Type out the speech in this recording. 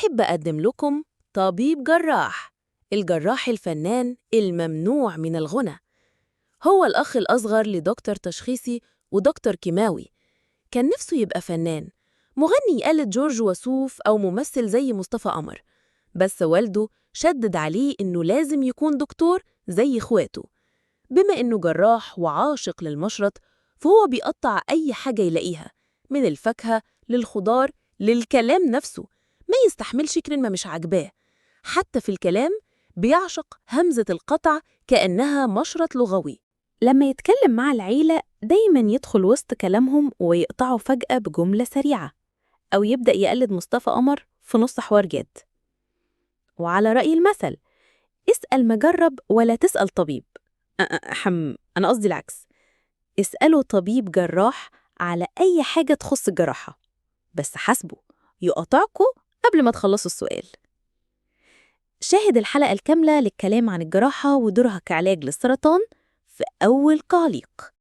أحب أقدم لكم طبيب جراح، الجراح الفنان الممنوع من الغنى. هو الأخ الأصغر لدكتور تشخيصي ودكتور كيماوي. كان نفسه يبقى فنان، مغني يقلد جورج وسوف أو ممثل زي مصطفى قمر، بس والده شدد عليه إنه لازم يكون دكتور زي إخواته. بما إنه جراح وعاشق للمشرط، فهو بيقطع أي حاجة يلاقيها، من الفاكهة للخضار للكلام نفسه. ما يستحملش كلمة مش عاجباه. حتى في الكلام بيعشق همزة القطع كأنها مشرط لغوي. لما يتكلم مع العيلة دايما يدخل وسط كلامهم ويقطعه فجأة بجملة سريعة، أو يبدأ يقلد مصطفى قمر في نص حوار جاد. وعلى رأي المثل: اسأل مجرب ولا تسأل طبيب. أنا قصدي العكس، اسألوا طبيب جراح على أي حاجة تخص الجراحة، بس حاسبه يقاطعكوا قبل ما تخلصوا السؤال. شاهد الحلقة الكاملة للكلام عن الجراحة ودورها كعلاج للسرطان في أول تعليق.